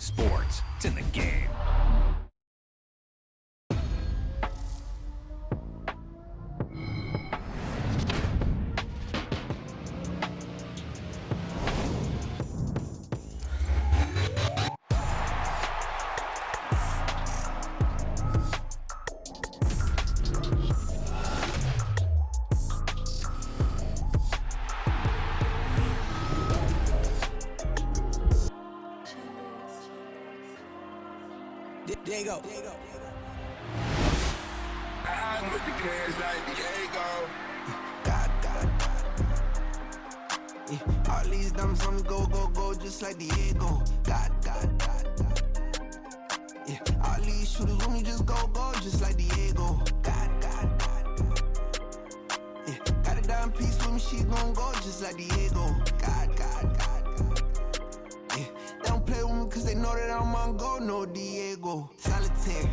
sports. It's in the game. Diego. I'm with the cash like Diego. God. Yeah. All these dumps on me go, just like Diego. God. Yeah. All these shooters on me just go, just like Diego. God. Yeah. Got a dime piece with me, she gon' go just like Diego. God. Yeah. They don't play with me cause they know that I'm on go, no Diego. Solitaire.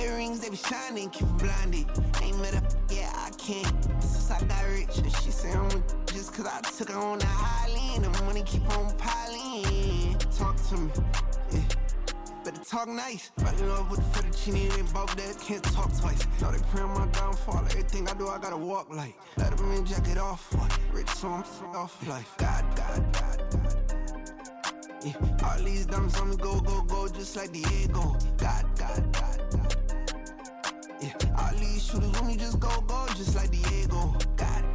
Earrings, they be shining, keep blinded. Ain't met up, yeah, I can't. Since I got rich, she say I'm just cause I took her on the island. The money keep on piling. Talk to me, yeah. Better talk nice. Fucking up with the fettuccine, ain't both that, can't talk twice. Know they pray on my downfall, everything I do, I gotta walk like. Let them in, jacket off, rich, so I'm off life. God. Yeah. All these dumps on me go, just like Diego. God. Yeah. All these shooters on me just go, just like Diego. God.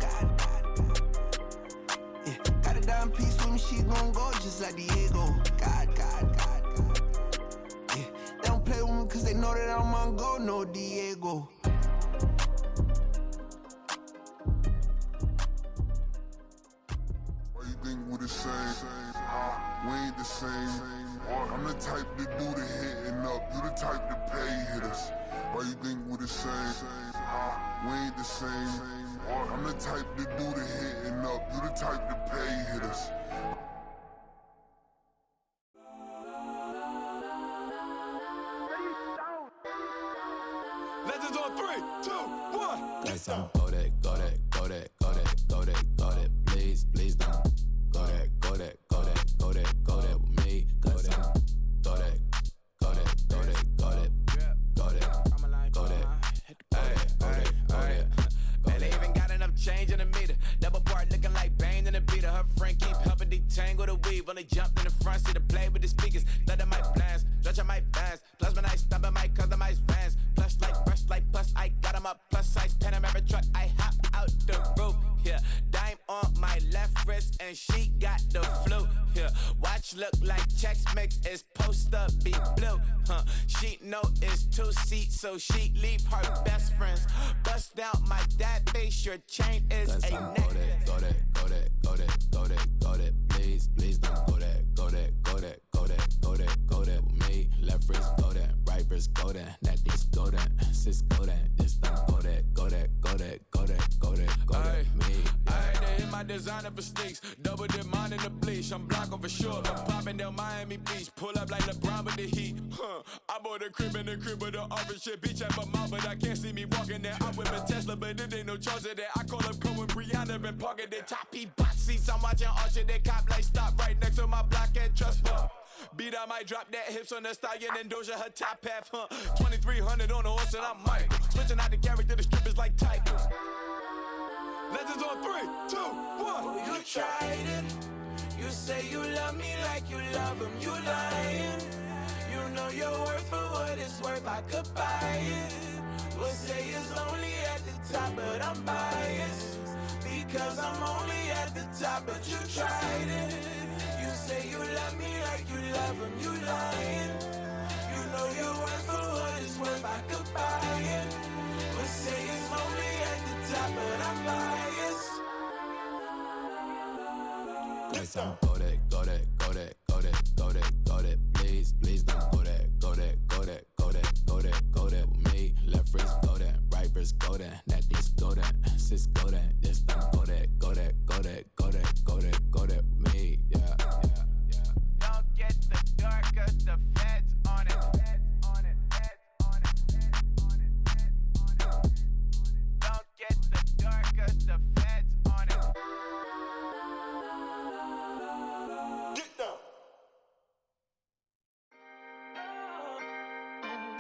Yeah. Got a dime piece with me, she gon' go just like Diego. God. Yeah. They don't play with me cause they know that I'm on go, no Diego. Why you think we the same? We ain't the same. I'm the type to do the hitting up. You the type to pay hitters. Why you think we the same? We ain't the same. I'm the type to do the hitting up. You the type to pay hitters. Legends on 3, 2, 1. Guess I'm go that. Please don't go that with me. Cause I'm go that. Man, they even got enough change in the meter. Double part looking like Bane in the beater. Her friend keep helping detangle the weave. Only jumped in the front seat to play with the speakers. Thunder my plans, stretch on my bands. Plus when I stumble my customized vans. Plush like brush like plus I got 'em up. Plus size Panamera truck. I hop out the roof. Yeah, dime on my left wrist and she got the flu. Yeah, watch look like Chex Mix is post up be blue. She know it's 2 seats, so she leave her best friends. Bust down my dad face, your chain is Cause a I'm neck. go that. Please don't go that with me. Left wrist go that, right wrist go that, neck wrist go that, sis go that, it's them go that me. I had to hit my designer for sneaks, double the mine in the bleach. I'm blocking for sure. I'm popping down Miami Beach, pull up like LeBron with the heat. I bought a crib in the crib with the orange shit. Bitch at my mouth, but I can't see me walking there. I'm with a Tesla, but it ain't no charge of that. I call up Cohen, Brianna, been parking the top box seats. I'm watching Archer, they cop like stop right next to my block at Trust Fund. Beat, I might drop that hips on the stallion and Doja her top half. 2300 on the horse and I'm Michael. Switching out the character, the strippers like titles. Legends on 3, 2, 1. Oh, you tried it. You say you love me like you love him. You lying. You know your worth for what it's worth. I could buy it. We'll say it's only at the top, but I'm biased. Because I'm only at the top, but you tried it. You say you love me like you love him. You lying. You know your worth for what it's worth. I could buy it. We'll say it's only at the top, but I'm biased. Guess I'm go that. Please don't go that with me. Left wrist go that, right wrist go that, neck wrist go that, sis go that, it's them go that with me. Yeah. Don't get the dark, cause the feds on it. Don't get the dark, cause the feds on it.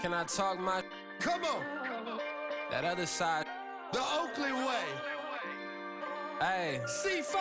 Can I talk my? Come on. That other side. The Oakland way. Hey. C5.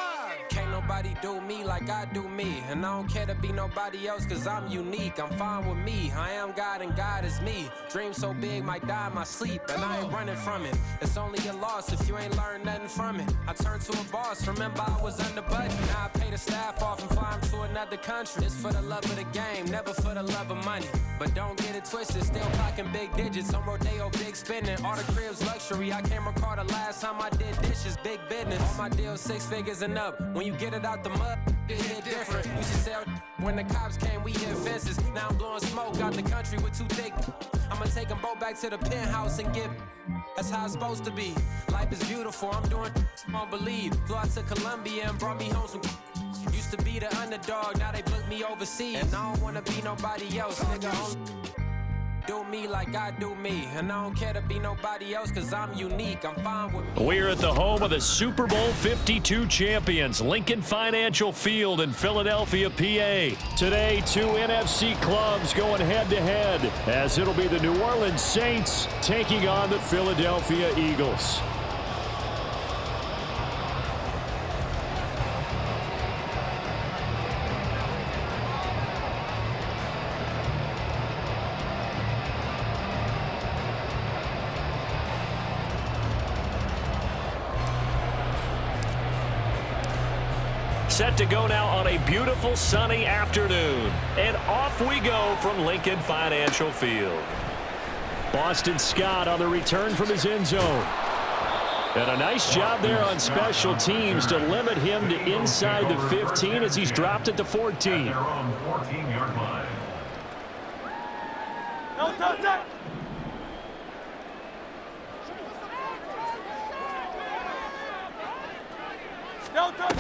Can't nobody do me like I do me. And I don't care to be nobody else cause I'm unique. I'm fine with me. I am God and God is me. Dream so big might die in my sleep. And I ain't running from it. It's only a loss if you ain't learned nothing from it. I turned to a boss. Remember I was under budget. Now I pay the staff off and fly them to another country. It's for the love of the game, never for the love of money. But don't get it twisted. Still clocking big digits. On Rodeo, big spending. All the cribs luxury. I can't recall the last time I did dishes. Big business. All my deals 6 figures and up. When you get it out the mud, it hit different. Used to sell when the cops came, we hit fences. Now I'm blowing smoke out the country with 2 thick. I'ma take them both back to the penthouse and get. That's how it's supposed to be. Life is beautiful. I'm doing you won't believe. Flew out to Colombia and brought me home some. Used to be the underdog, now they book me overseas. And I don't wanna be nobody else, nigga. Do me like I do me, and I don't care to be nobody else cause I'm unique. I'm fine with me. We're at the home of the Super Bowl 52 champions, Lincoln Financial Field in Philadelphia, PA. Today, 2 NFC clubs going head-to-head, as it'll be the New Orleans Saints taking on the Philadelphia Eagles. Set to go now on a beautiful sunny afternoon. And off we go from Lincoln Financial Field. Boston Scott on the return from his end zone. And a nice job there on special teams to limit him to inside the 15 as he's dropped it to 14. Their own 14-yard line. No touch. No touch.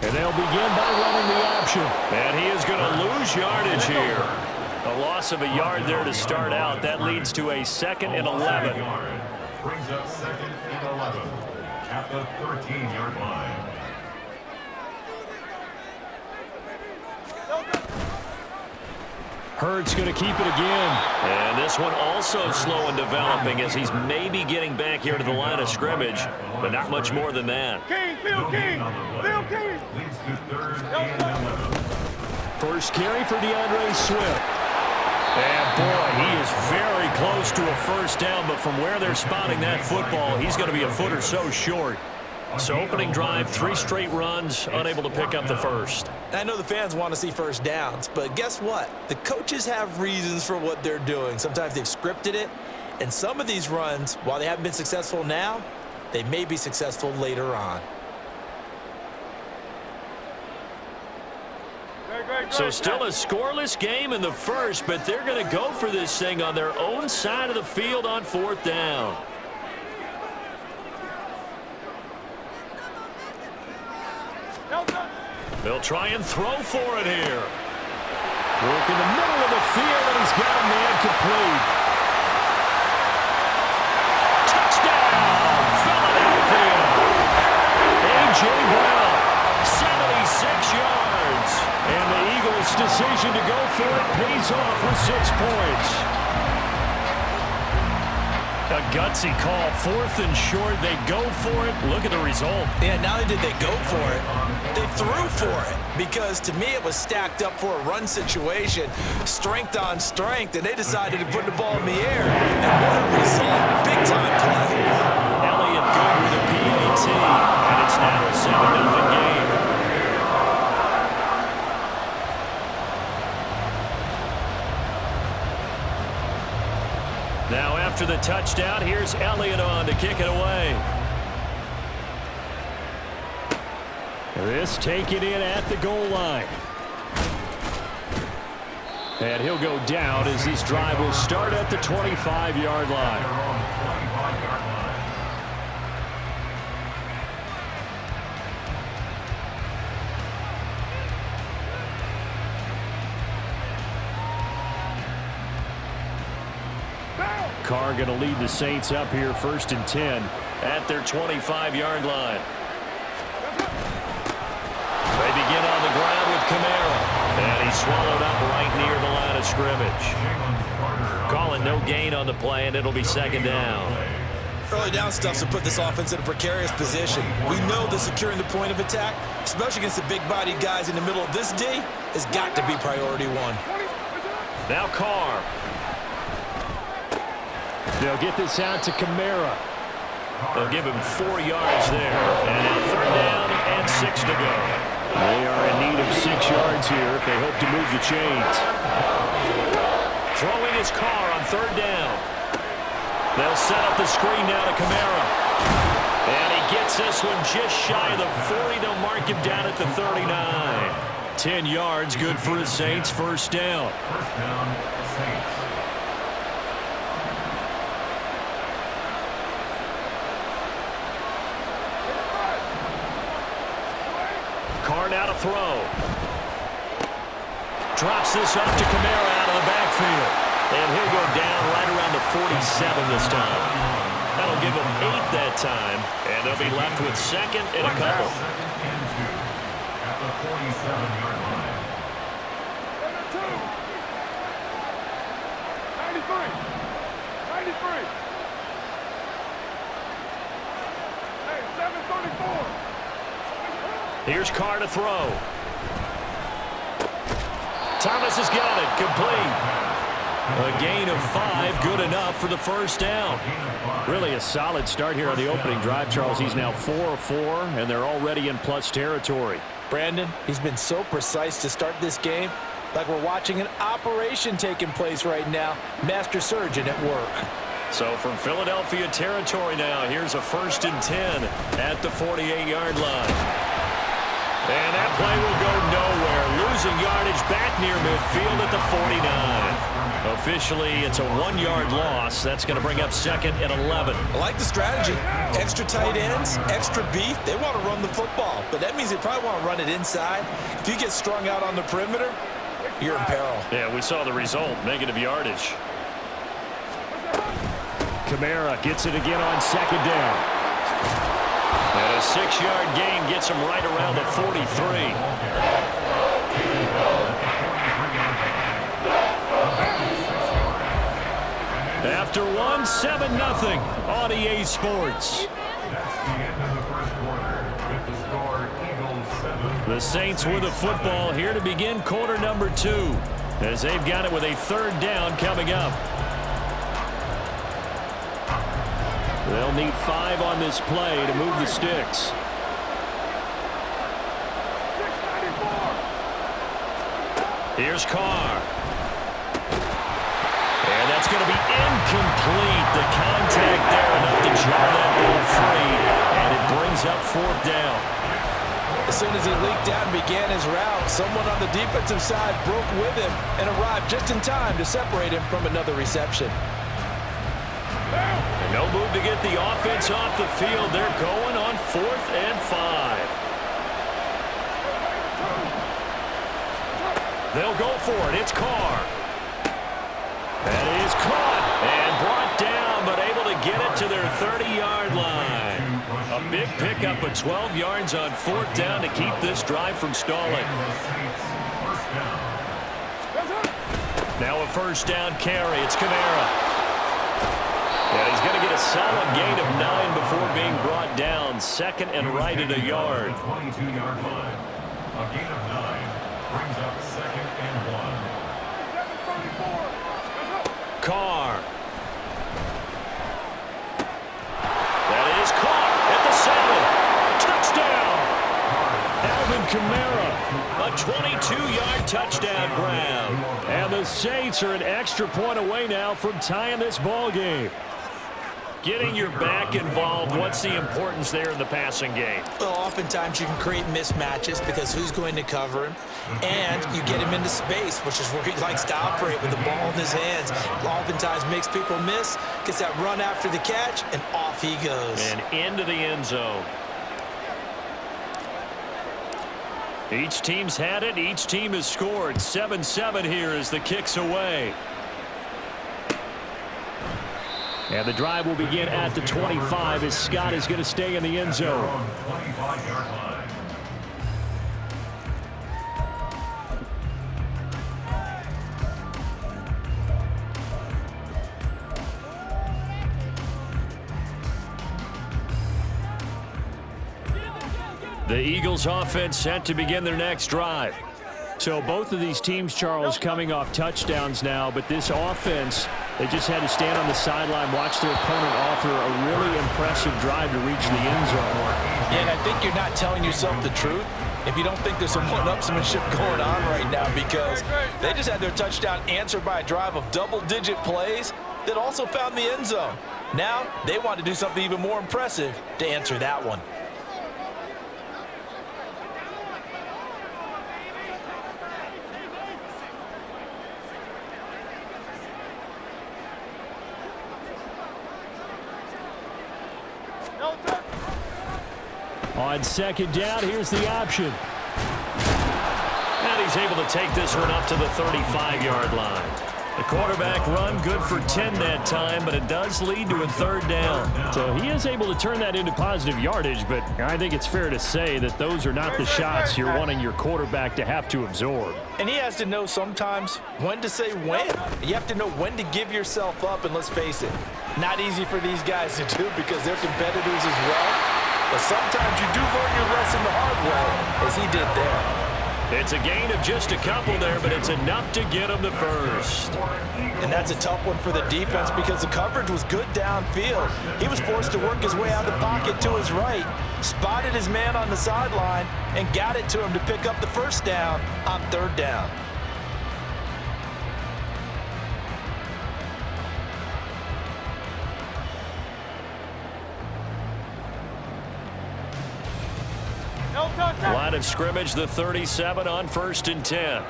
And they'll begin by running the option. And he is going to lose yardage here. A loss of a yard there to start out. That leads to a 2nd and 11. Brings up 2nd and 11 at the 13-yard line. Hurts going to keep it again. And this one also slow in developing as he's maybe getting back here to the line of scrimmage, but not much more than that. King, Phil King. Leads to 3rd and 11. First carry for DeAndre Swift. And boy, he is very close to a first down, but from where they're spotting that football, he's going to be a foot or so short. So opening drive, 3 straight runs, unable to pick up the first. I know the fans want to see first downs, but guess what? The coaches have reasons for what they're doing. Sometimes they've scripted it, and some of these runs, while they haven't been successful now, they may be successful later on. So still a scoreless game in the first, but they're going to go for this thing on their own side of the field on 4th down. They'll try and throw for it here. Work in the middle of the field, and he's got a man complete. Touchdown, Philadelphia. A.J. Brown, 76 yards. And the Eagles' decision to go for it pays off with 6 points. A gutsy call, 4th and short. They go for it. Look at the result. Yeah, not only did they go for it, they threw for it. Because to me, it was stacked up for a run situation, strength on strength, and they decided to put the ball in the air. And what a result. Big-time play. Elliott good with a PAT, and it's now a 7-0 game. Now after the touchdown, here's Elliott on to kick it away. This taken in at the goal line. And he'll go down as this drive will start at the 25-yard line. Carr going to lead the Saints up here 1st and 10 at their 25-yard line. They begin on the ground with Kamara, and he's swallowed up right near the line of scrimmage. down, no gain on the play, and it'll be second down. Early down stuff's to put this offense in a precarious position. We know that securing the point of attack, especially against the big-bodied guys in the middle of this D, has got to be priority one. Now Carr. They'll get this out to Kamara. They'll give him 4 yards there. And now third down and 6 to go. They are in need of 6 yards here if they hope to move the chains. Throwing his Carr on third down. They'll set up the screen now to Kamara. And he gets this one just shy of the 40. They'll mark him down at the 39. 10 yards, good for the Saints. First down. First down, Saints. Carr now to throw. Drops this off to Kamara out of the backfield. And he'll go down right around the 47 this time. That'll give them 8 that time. And they'll be left with second and a couple. Second and 2 at the 47-yard line. 93. Hey, 734. Here's Carr to throw. Thomas has got it. Complete. A gain of 5, good enough for the first down. Really a solid start here on the opening drive, Charles. He's now 4 of 4, and they're already in plus territory. Brandon, he's been so precise to start this game, like we're watching an operation taking place right now. Master surgeon at work. So from Philadelphia territory now, here's a 1st and 10 at the 48-yard line. And that play will go nowhere. Losing yardage back near midfield at the 49. Officially, it's a 1-yard loss. That's going to bring up second and 11. I like the strategy. Extra tight ends, extra beef. They want to run the football, but that means they probably want to run it inside. If you get strung out on the perimeter, you're in peril. Yeah, we saw the result. Negative yardage. Kamara gets it again on second down. And a 6-yard gain gets him right around the 43. After 1, 7-0 on EA Sports. That's the end of the first quarter with the score Eagles 7. The Saints with the football here to begin quarter number 2 as they've got it with a third down coming up. They'll need 5 on this play to move the sticks. Here's Carr. And that's going to be incomplete. The contact there enough to jar that ball free. And it brings up 4th down. As soon as he leaked out and began his route, someone on the defensive side broke with him and arrived just in time to separate him from another reception. And no move to get the offense off the field. They're going on 4th and 5. They'll go for it. It's Carr. That is caught and brought down, but able to get it to their 30-yard line. A big pickup of 12 yards on 4th down to keep this drive from stalling. Now a first down carry. It's Kamara. And he's going to get a solid gain of 9 before being brought down. Second and right at a yard. 22-yard line. A gain of 9 brings up second and 1. Carr. That is caught at the 7. Touchdown. Alvin Kamara. A 22-yard touchdown grab. And the Saints are an extra point away now from tying this ball game. Getting your back involved, what's the importance there in the passing game? Well, oftentimes you can create mismatches because who's going to cover him, and you get him into space, which is where he likes to operate with the ball in his hands. Oftentimes makes people miss, gets that run after the catch, and off he goes. And into the end zone. Each team's had it. Each team has scored. 7-7 here as the kick's away. And the drive will begin at the 25 as Scott is going to stay in the end zone. 25-yard line. The Eagles offense set to begin their next drive. So both of these teams, Charles, coming off touchdowns now, but this offense, they just had to stand on the sideline, watch their opponent offer a really impressive drive to reach the end zone. Yeah, and I think you're not telling yourself the truth if you don't think there's some one-upsmanship going on right now, because they just had their touchdown answered by a drive of double-digit plays that also found the end zone. Now they want to do something even more impressive to answer that one. On second down, here's the option. And he's able to take this one up to the 35-yard line. The quarterback run good for 10 that time, but it does lead to a third down. So he is able to turn that into positive yardage, but I think it's fair to say that those are not the shots you're wanting your quarterback to have to absorb. And he has to know sometimes when to say when. You have to know when to give yourself up, and let's face it, not easy for these guys to do because they're competitors as well. But sometimes you do learn your lesson the hard way, as he did there. It's a gain of just a couple there, but it's enough to get him the first. And that's a tough one for the defense because the coverage was good downfield. He was forced to work his way out of the pocket to his right, spotted his man on the sideline, and got it to him to pick up the first down on third down. Line of scrimmage, the 37 on 1st and 10.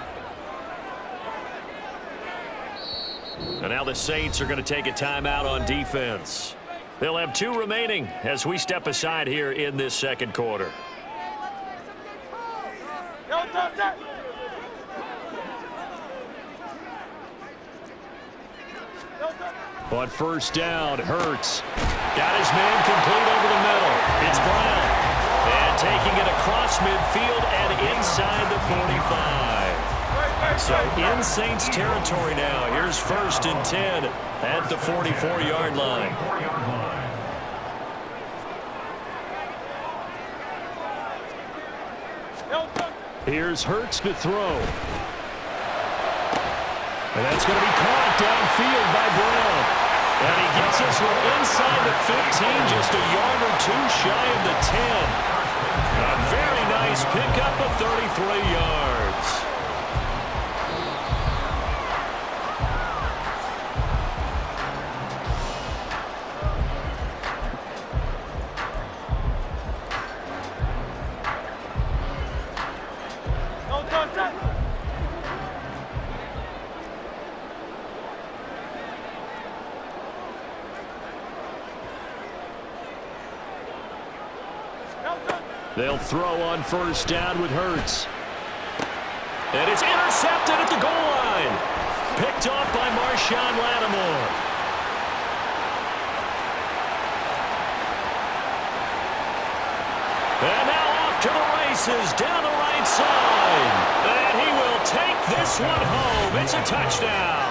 And now the Saints are going to take a timeout on defense. They'll have 2 remaining as we step aside here in this second quarter. On first down, Hurts. Got his man complete over the middle. It's Brown. And taking it across midfield and inside the 45. So in Saints territory now. Here's 1st and 10 at the 44-yard line. Here's Hurts to throw. And that's going to be caught downfield by Brown. And he gets this one inside the 15, just a yard or 2 shy of the 10. A very nice pickup of 33 yards. They'll throw on first down with Hurts. And it's intercepted at the goal line. Picked off by Marshawn Lattimore. And now off to the races down the right side. And he will take this one home. It's a touchdown.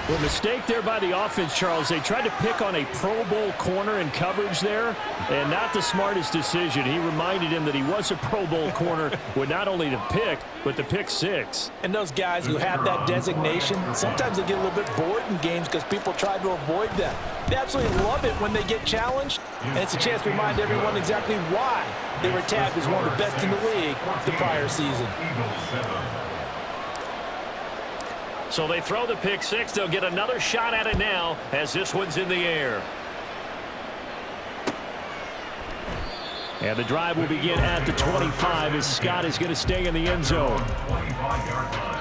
Well, mistake there by the offense, Charles. They tried to pick on a Pro Bowl corner in coverage there, and not the smartest decision. He reminded him that he was a Pro Bowl corner with not only the pick, but the pick 6. And those guys who have that designation, sometimes they get a little bit bored in games because people try to avoid them. They absolutely love it when they get challenged, and it's a chance to remind everyone exactly why they were tagged as one of the best in the league the prior season. So they throw the pick 6. They'll get another shot at it now as this one's in the air. And the drive will begin at the 25 as Scott is going to stay in the end zone. 25-yard line.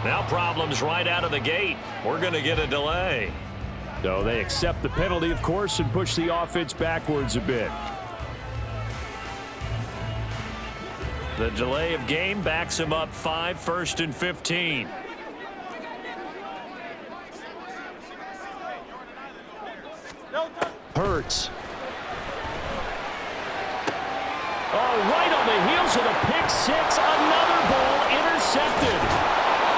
Now problems right out of the gate. We're going to get a delay. So they accept the penalty, of course, and push the offense backwards a bit. The delay of game backs him up 5, 1st and 15. Hurts. Oh, right on the heels of the pick six. Another ball intercepted.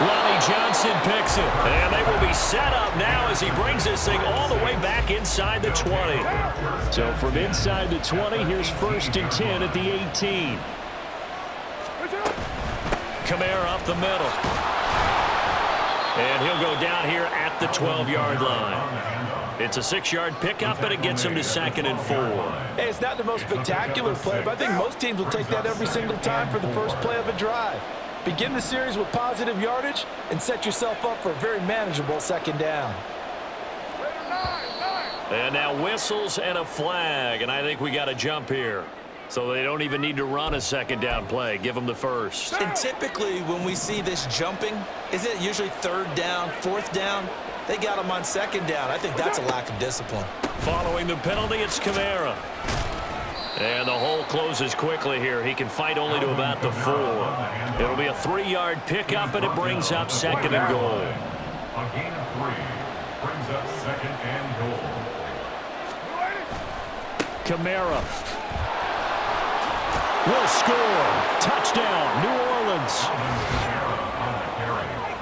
Lonnie Johnson picks it. And they will be set up now as he brings this thing all the way back inside the 20. So from inside the 20, here's 1st and 10 at the 18. Kamara up the middle. And he'll go down here at the 12-yard line. It's a 6-yard pickup, and it gets him to 2nd and 4. Hey, it's not the most spectacular play, but I think most teams will take that every single time for the first play of a drive. Begin the series with positive yardage and set yourself up for a very manageable 2nd down. And now whistles and a flag, and I think we got to jump here. So they don't even need to run a 2nd down play. Give them the first. And typically when we see this jumping, is it usually 3rd down, 4th down? They got him on 2nd down. I think that's a lack of discipline. Following the penalty, it's Kamara. And the hole closes quickly here. He can fight only to about the 4. It'll be a 3-yard pickup, and it brings up 2nd and goal. A gain of 3 brings up 2nd and goal. Kamara will score. Touchdown, New Orleans.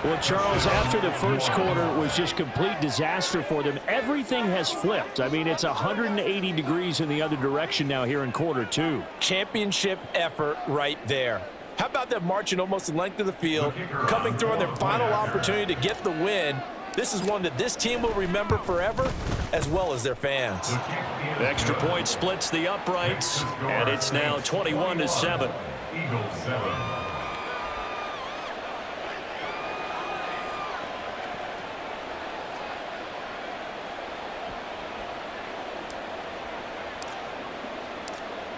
Well, Charles, after the first quarter was just complete disaster for them, everything has flipped. I mean, it's 180 degrees in the other direction now here in quarter 2. Championship effort right there. How about them marching almost the length of the field, coming through on their final opportunity to get the win? This is one that this team will remember forever, as well as their fans. The extra point splits the uprights, and it's now 21-7. Eagles 7.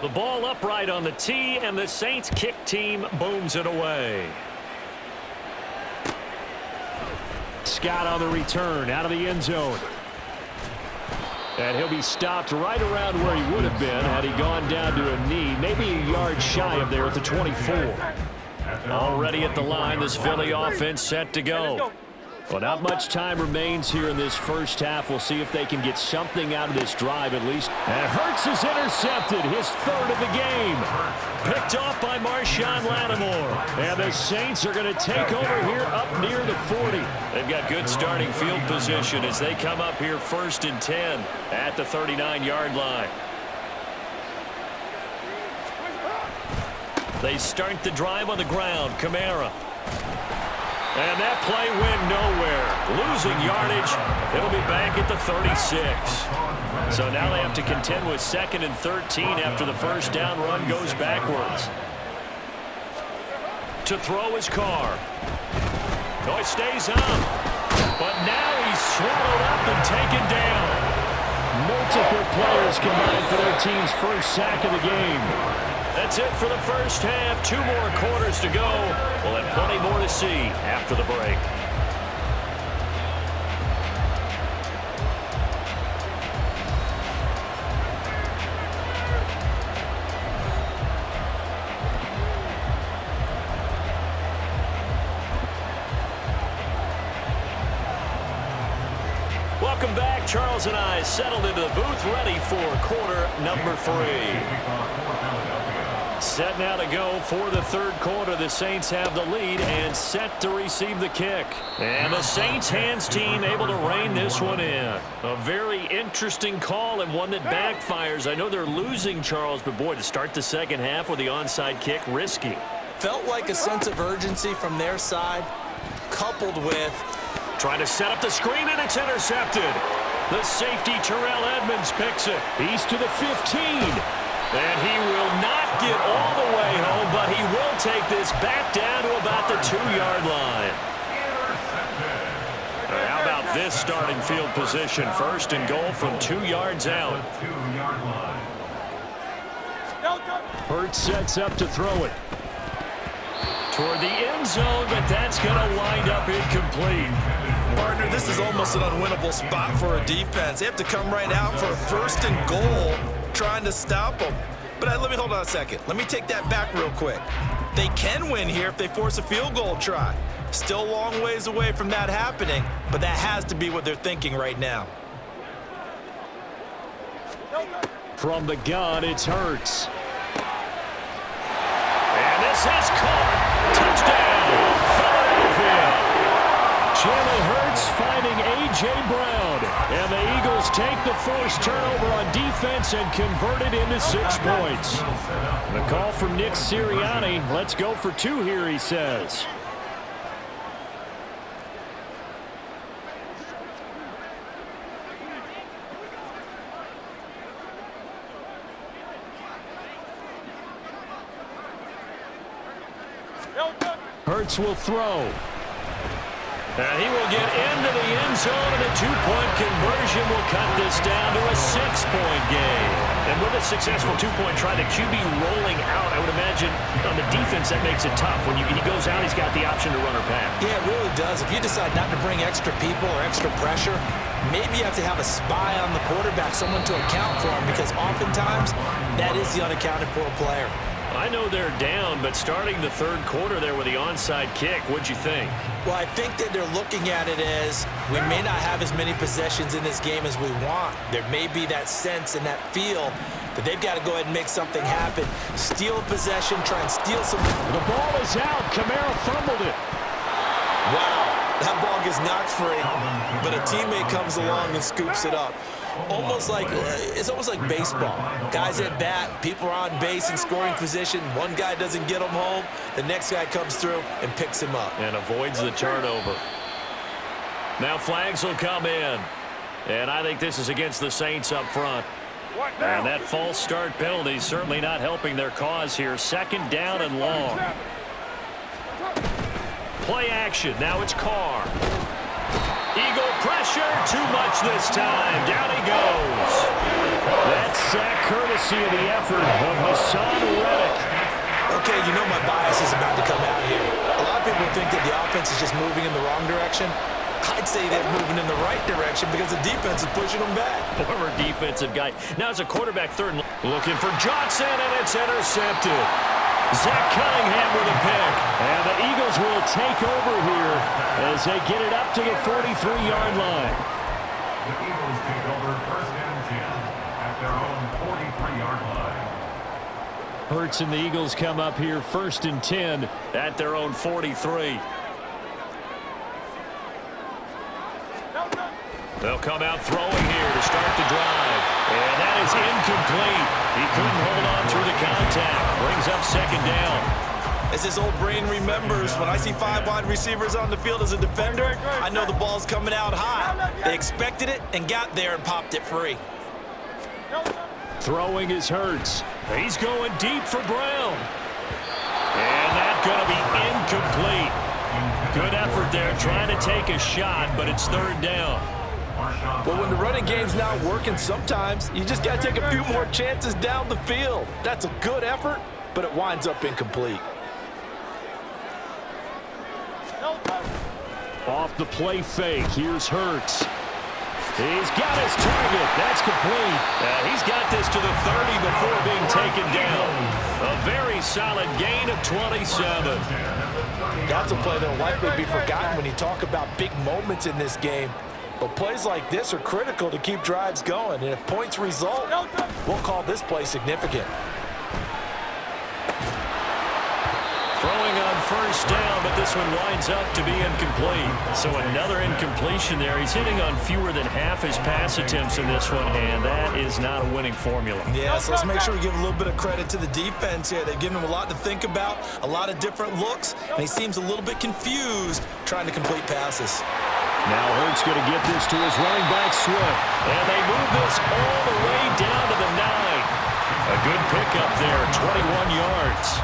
The ball upright on the tee, and the Saints kick team booms it away. Scott on the return out of the end zone. And he'll be stopped right around where he would have been had he gone down to a knee, maybe a yard shy of there at the 24. Already at the line, this Philly offense set to go. Well, not much time remains here in this first half. We'll see if they can get something out of this drive at least. And Hurts is intercepted, his 3rd of the game. Picked off by Marshawn Lattimore. And the Saints are going to take over here up near the 40. They've got good starting field position as they come up here 1st and 10 at the 39-yard line. They start the drive on the ground. Kamara. And that play went nowhere. Losing yardage. It'll be back at the 36. So now they have to contend with 2nd and 13 after the first down run goes backwards. To throw his Carr. No, it stays up. But now he's swallowed up and taken down. Multiple players combined for their team's first sack of the game. That's it for the first half. 2 more quarters to go. We'll have plenty more to see after the break. Welcome back. Charles and I settled into the booth, ready for quarter number 3. Set now to go for the 3rd quarter. The Saints have the lead and set to receive the kick. And the Saints hands team able to rein this one in. A very interesting call and one that backfires. I know they're losing, Charles, but boy, to start the second half with the onside kick, risky. Felt like a sense of urgency from their side, coupled with trying to set up the screen, and it's intercepted. The safety, Terrell Edmonds, picks it. He's to the 15. And he will not get all the way home, but he will take this back down to about the 2-yard line. How about this starting field position? 1st and goal from 2 yards out. Hurts sets up to throw it. toward the end zone, but that's going to wind up incomplete. Partner, this is almost an unwinnable spot for a defense. They have to come right out for a 1st and goal, trying to stop them. But let me hold on a second. Let me take that back real quick. They can win here if they force a field goal try. Still a long ways away from that happening, but that has to be what they're thinking right now. From the gun, it's Hurts. And this is caught. Touchdown, Philadelphia. Jalen Hurts finding A.J. Brown. And the Eagles take the forced turnover on defense and convert it into 6 points. The call from Nick Sirianni. Let's go for 2 here, he says. Hurts will throw. And he will get into the end zone, and a 2-point conversion will cut this down to a 6-point game. And with a successful 2-point try, the QB rolling out, I would imagine on the defense that makes it tough. When he goes out, he's got the option to run or pass. Yeah, it really does. If you decide not to bring extra people or extra pressure, maybe you have to have a spy on the quarterback, someone to account for him, because oftentimes that is the unaccounted for player. I know they're down, but starting the 3rd quarter there with the onside kick, what'd you think? Well, I think that they're looking at it as we may not have as many possessions in this game as we want. There may be that sense and that feel that they've got to go ahead and make something happen. Steal a possession, try and steal some. The ball is out. Kamara fumbled it. Wow, that ball gets knocked free, but a teammate comes along and scoops it up. It's almost like baseball. Guys at bat, people are on base in scoring position. One guy doesn't get them home. The next guy comes through and picks him up. And avoids the turnover. Now flags will come in. And I think this is against the Saints up front. And that false start penalty is certainly not helping their cause here. 2nd down and long. Play action. Now it's Carr. Eagle pressure, too much this time. Down he goes. That sack courtesy of the effort of Hassan Reddick. Okay, you know my bias is about to come out here. A lot of people think that the offense is just moving in the wrong direction. I'd say they're moving in the right direction because the defense is pushing them back. Former defensive guy. Now it's a quarterback 3rd. Looking for Johnson, and it's intercepted. Zach Cunningham with a pick. And the Eagles will take over here as they get it up to the 43-yard line. The Eagles take over 1st and 10 at their own 43-yard line. Hurts and the Eagles come up here 1st and 10 at their own 43. They'll come out throwing here to start the drive. And that is incomplete. He couldn't hold on through the contact. Brings up 2nd down. As his old brain remembers, when I see 5 wide receivers on the field as a defender, I know the ball's coming out high. They expected it and got there and popped it free. Throwing is Hurts. He's going deep for Brown. And that's going to be incomplete. Good effort there trying to take a shot, but it's 3rd down. Well, when the running game's not working, sometimes you just got to take a few more chances down the field. That's a good effort, but it winds up incomplete. Off the play fake, here's Hurts. He's got his target. That's complete. He's got this to the 30 before being taken down. A very solid gain of 27. That's a play that will likely be forgotten when you talk about big moments in this game. But plays like this are critical to keep drives going. And if points result, we'll call this play significant. Throwing on 1st down, but this one winds up to be incomplete. So another incompletion there. He's hitting on fewer than half his pass attempts in this one, and that is not a winning formula. Yeah, so let's make sure we give a little bit of credit to the defense here. They've given him a lot to think about, a lot of different looks, and he seems a little bit confused trying to complete passes. Now Hurts going to get this to his running back, Swift. And they move this all the way down to the 9. A good pickup there, 21 yards.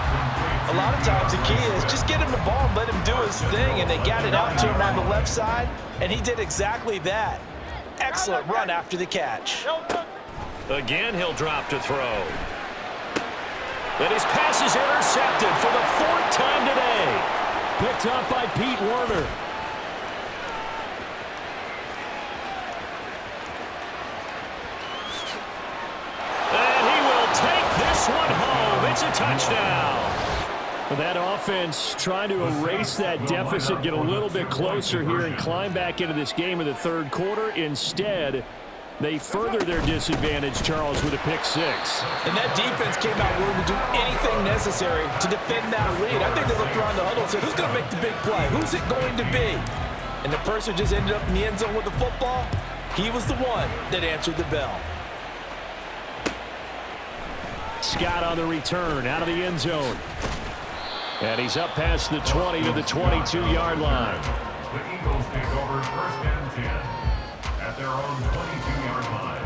A lot of times the key is just get him the ball and let him do his thing, and they got it out to him on the left side, and he did exactly that. Excellent run after the catch. Again, he'll drop to throw. But his pass is intercepted for the 4th time today. Picked up by Pete Werner. And he will take this one home. It's a touchdown. That offense trying to erase that deficit, get a little bit closer here and climb back into this game in the third quarter. Instead, they further their disadvantage, Charles, with a pick six. And that defense came out willing to do anything necessary to defend that lead. I think they looked around the huddle and said, who's going to make the big play? Who's it going to be? And the person just ended up in the end zone with the football. He was the one that answered the bell. Scott on the return out of the end zone. And he's up past the 20 to the 22-yard line. The Eagles take over first and 10 at their own 22-yard line.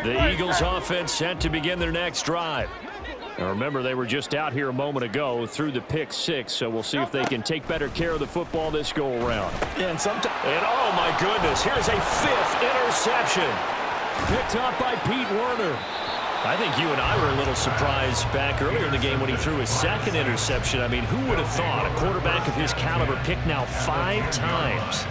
The Eagles offense set to begin their next drive. Now remember, they were just out here a moment ago through the pick six, so we'll see if they can take better care of the football this go-around. And oh, my goodness, here's a fifth interception. Picked up by Pete Werner. I think you and I were a little surprised back earlier in the game when he threw his second interception. I mean, who would have thought a quarterback of his caliber picked now 5 times?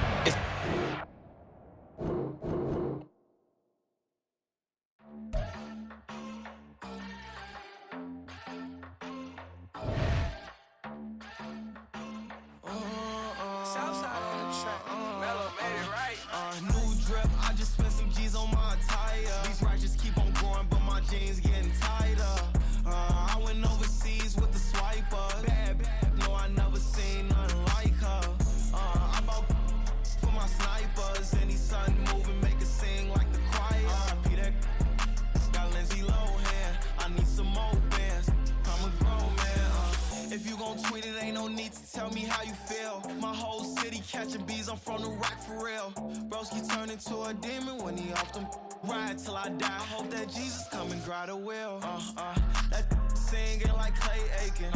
That singing like Clay Aiken.